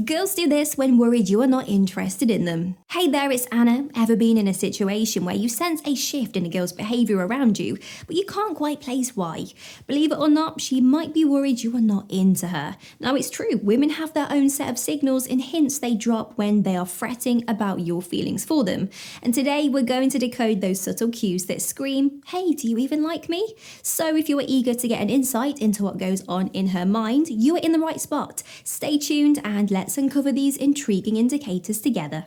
Girls do this when worried you are not interested in them. Hey there, it's Anna. Ever been in a situation where you sense a shift in a girl's behaviour around you, but you can't quite place why? Believe it or not, she might be worried you are not into her. Now it's true, women have their own set of signals and hints they drop when they are fretting about your feelings for them. And today we're going to decode those subtle cues that scream, hey, do you even like me? So if you are eager to get an insight into what goes on in her mind, you are in the right spot. Stay tuned and let's uncover these intriguing indicators together.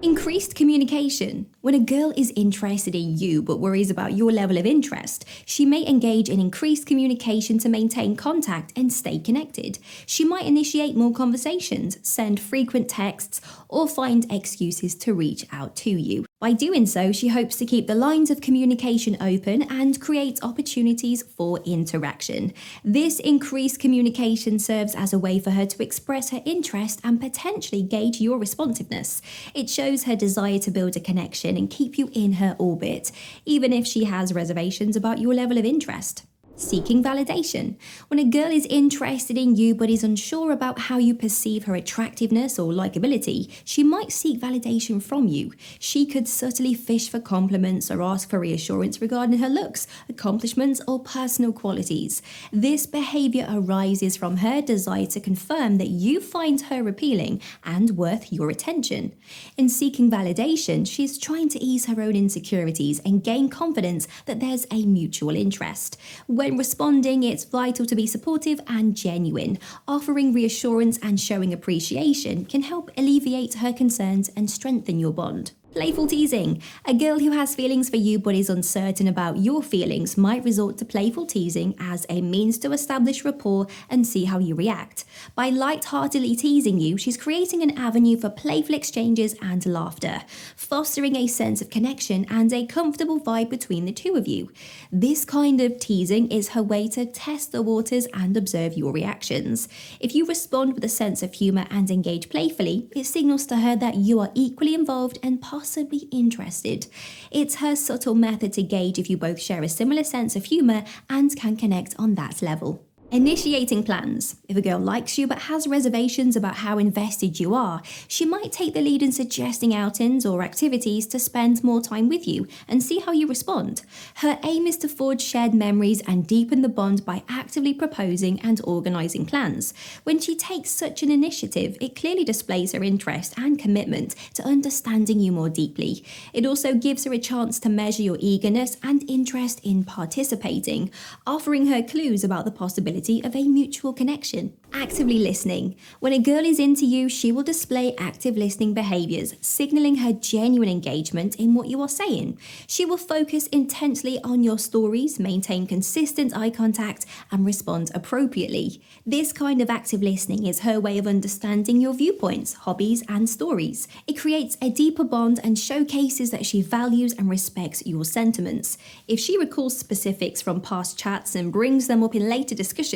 Increased communication. When a girl is interested in you but worries about your level of interest, she may engage in increased communication to maintain contact and stay connected. She might initiate more conversations, send frequent texts, or find excuses to reach out to you. By doing so, she hopes to keep the lines of communication open and create opportunities for interaction. This increased communication serves as a way for her to express her interest and potentially gauge your responsiveness. It shows her desire to build a connection and keep you in her orbit, even if she has reservations about your level of interest. Seeking validation. When a girl is interested in you but is unsure about how you perceive her attractiveness or likability, she might seek validation from you. She could subtly fish for compliments or ask for reassurance regarding her looks, accomplishments, or personal qualities. This behavior arises from her desire to confirm that you find her appealing and worth your attention. In seeking validation, she is trying to ease her own insecurities and gain confidence that there's a mutual interest. When responding, it's vital to be supportive and genuine. Offering reassurance and showing appreciation can help alleviate her concerns and strengthen your bond. Playful teasing. A girl who has feelings for you but is uncertain about your feelings might resort to playful teasing as a means to establish rapport and see how you react. By light-heartedly teasing you, she's creating an avenue for playful exchanges and laughter, fostering a sense of connection and a comfortable vibe between the two of you. This kind of teasing is her way to test the waters and observe your reactions. If you respond with a sense of humour and engage playfully, it signals to her that you are equally involved and possibly interested. It's her subtle method to gauge if you both share a similar sense of humour and can connect on that level. Initiating plans. If a girl likes you but has reservations about how invested you are, she might take the lead in suggesting outings or activities to spend more time with you and see how you respond. Her aim is to forge shared memories and deepen the bond by actively proposing and organising plans. When she takes such an initiative, it clearly displays her interest and commitment to understanding you more deeply. It also gives her a chance to measure your eagerness and interest in participating, offering her clues about the possibility of a mutual connection. Actively listening. When a girl is into you, she will display active listening behaviours, signalling her genuine engagement in what you are saying. She will focus intensely on your stories, maintain consistent eye contact, and respond appropriately. This kind of active listening is her way of understanding your viewpoints, hobbies, and stories. It creates a deeper bond and showcases that she values and respects your sentiments. If she recalls specifics from past chats and brings them up in later discussions,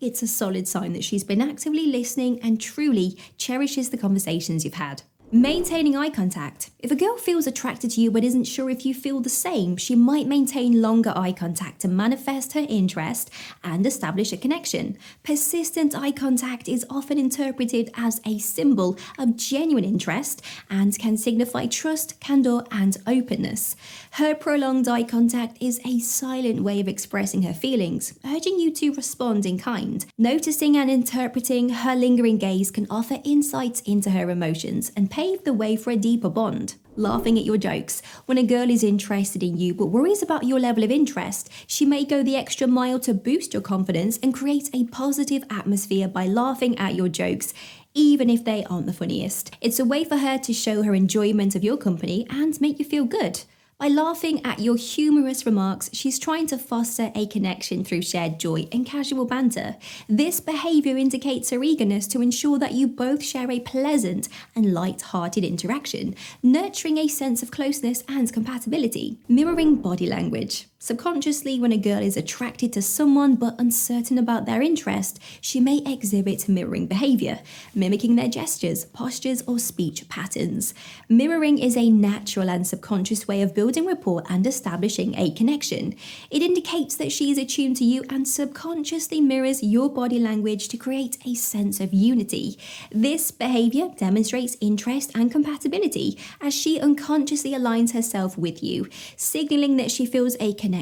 it's a solid sign that she's been actively listening and truly cherishes the conversations you've had. Maintaining eye contact. If a girl feels attracted to you but isn't sure if you feel the same, she might maintain longer eye contact to manifest her interest and establish a connection. Persistent eye contact is often interpreted as a symbol of genuine interest and can signify trust, candor, and openness. Her prolonged eye contact is a silent way of expressing her feelings, urging you to respond in kind. Noticing and interpreting her lingering gaze can offer insights into her emotions and pave the way for a deeper bond. Laughing at your jokes. When a girl is interested in you but worries about your level of interest, she may go the extra mile to boost your confidence and create a positive atmosphere by laughing at your jokes, even if they aren't the funniest. It's a way for her to show her enjoyment of your company and make you feel good. By laughing at your humorous remarks, she's trying to foster a connection through shared joy and casual banter. This behaviour indicates her eagerness to ensure that you both share a pleasant and light-hearted interaction, nurturing a sense of closeness and compatibility. Mirroring body language. Subconsciously, when a girl is attracted to someone but uncertain about their interest, she may exhibit mirroring behavior, mimicking their gestures, postures, or speech patterns. Mirroring is a natural and subconscious way of building rapport and establishing a connection. It indicates that she is attuned to you and subconsciously mirrors your body language to create a sense of unity. This behavior demonstrates interest and compatibility as she unconsciously aligns herself with you, signaling that she feels a connection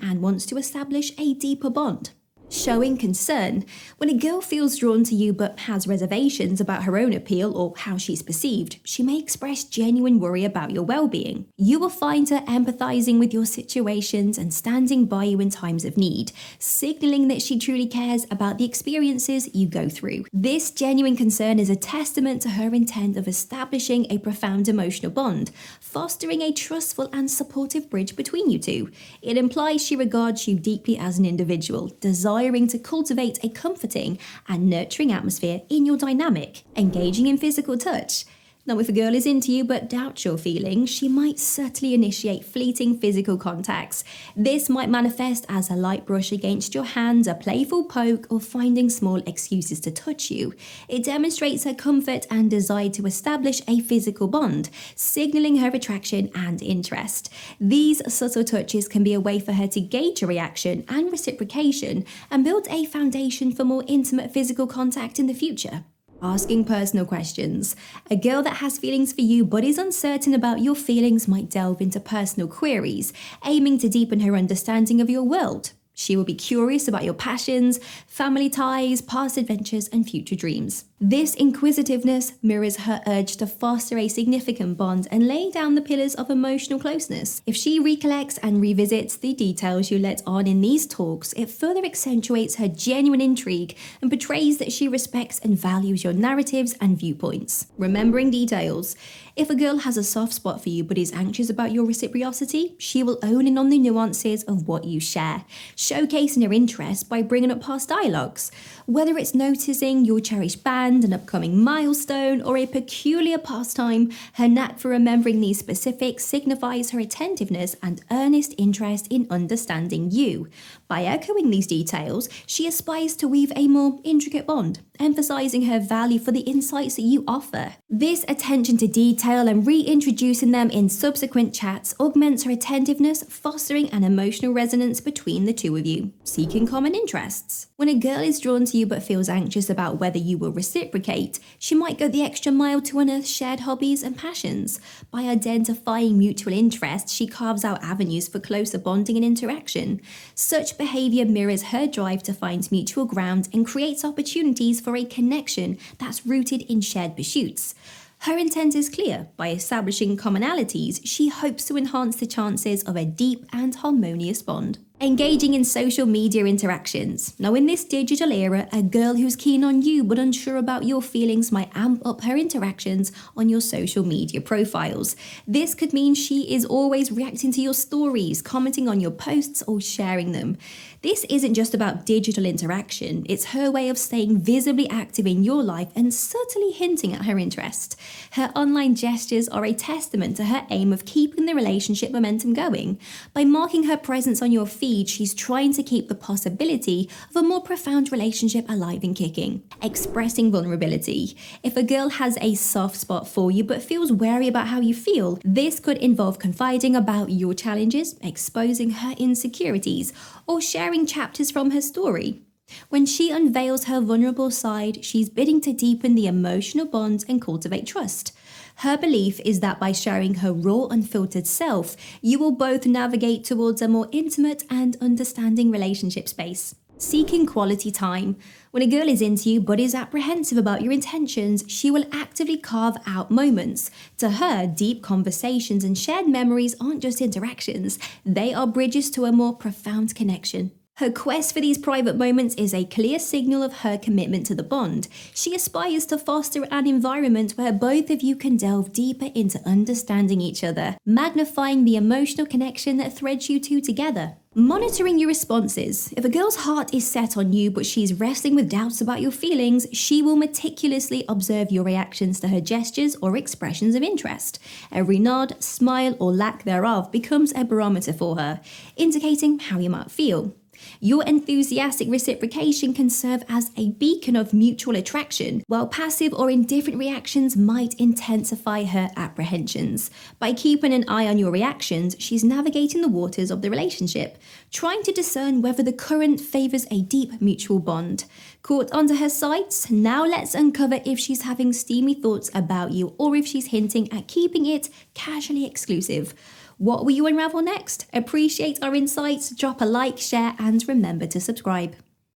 and wants to establish a deeper bond. Showing concern. When a girl feels drawn to you but has reservations about her own appeal or how she's perceived, she may express genuine worry about your well-being. You will find her empathizing with your situations and standing by you in times of need, signaling that she truly cares about the experiences you go through. This genuine concern is a testament to her intent of establishing a profound emotional bond, fostering a trustful and supportive bridge between you two. It implies she regards you deeply as an individual, desiring to cultivate a comforting and nurturing atmosphere in your dynamic, engaging in physical touch. Now, if a girl is into you but doubts your feelings, she might subtly initiate fleeting physical contacts. This might manifest as a light brush against your hand, a playful poke, or finding small excuses to touch you. It demonstrates her comfort and desire to establish a physical bond, signaling her attraction and interest. These subtle touches can be a way for her to gauge your reaction and reciprocation and build a foundation for more intimate physical contact in the future. Asking personal questions. A girl that has feelings for you but is uncertain about your feelings might delve into personal queries, aiming to deepen her understanding of your world. She will be curious about your passions, family ties, past adventures, and future dreams. This inquisitiveness mirrors her urge to foster a significant bond and lay down the pillars of emotional closeness. If she recollects and revisits the details you let on in these talks, it further accentuates her genuine intrigue and portrays that she respects and values your narratives and viewpoints. Remembering details. If a girl has a soft spot for you but is anxious about your reciprocity, she will own in on the nuances of what you share, showcasing her interest by bringing up past dialogues. Whether it's noticing your cherished band, an upcoming milestone, or a peculiar pastime, her knack for remembering these specifics signifies her attentiveness and earnest interest in understanding you. By echoing these details, she aspires to weave a more intricate bond, emphasizing her value for the insights that you offer. This attention to detail and reintroducing them in subsequent chats augments her attentiveness, fostering an emotional resonance between the two of you. Seeking common interests. When a girl is drawn to you but feels anxious about whether you will reciprocate, she might go the extra mile to unearth shared hobbies and passions. By identifying mutual interests, she carves out avenues for closer bonding and interaction. Such behavior mirrors her drive to find mutual ground and creates opportunities for a connection that's rooted in shared pursuits. Her intent is clear. By establishing commonalities, she hopes to enhance the chances of a deep and harmonious bond. Engaging in social media interactions. Now, in this digital era, a girl who's keen on you but unsure about your feelings might amp up her interactions on your social media profiles. This could mean she is always reacting to your stories, commenting on your posts, or sharing them. This isn't just about digital interaction, it's her way of staying visibly active in your life and subtly hinting at her interest. Her online gestures are a testament to her aim of keeping the relationship momentum going. By marking her presence on your feed, she's trying to keep the possibility of a more profound relationship alive and kicking. Expressing vulnerability. If a girl has a soft spot for you but feels wary about how you feel, this could involve confiding about your challenges, exposing her insecurities, or sharing chapters from her story. When she unveils her vulnerable side, she's bidding to deepen the emotional bonds and cultivate trust. Her belief is that by sharing her raw, unfiltered self, you will both navigate towards a more intimate and understanding relationship space. Seeking quality time. When a girl is into you but is apprehensive about your intentions, she will actively carve out moments. To her, deep conversations and shared memories aren't just interactions, they are bridges to a more profound connection. Her quest for these private moments is a clear signal of her commitment to the bond. She aspires to foster an environment where both of you can delve deeper into understanding each other, magnifying the emotional connection that threads you two together. Monitoring your responses. If a girl's heart is set on you but she's wrestling with doubts about your feelings, she will meticulously observe your reactions to her gestures or expressions of interest. Every nod, smile, or lack thereof becomes a barometer for her, indicating how you might feel. Your enthusiastic reciprocation can serve as a beacon of mutual attraction, while passive or indifferent reactions might intensify her apprehensions. By keeping an eye on your reactions, she's navigating the waters of the relationship, trying to discern whether the current favours a deep mutual bond. Caught onto her sights? Now let's uncover if she's having steamy thoughts about you or if she's hinting at keeping it casually exclusive. What will you unravel next? Appreciate our insights, drop a like, share, and remember to subscribe.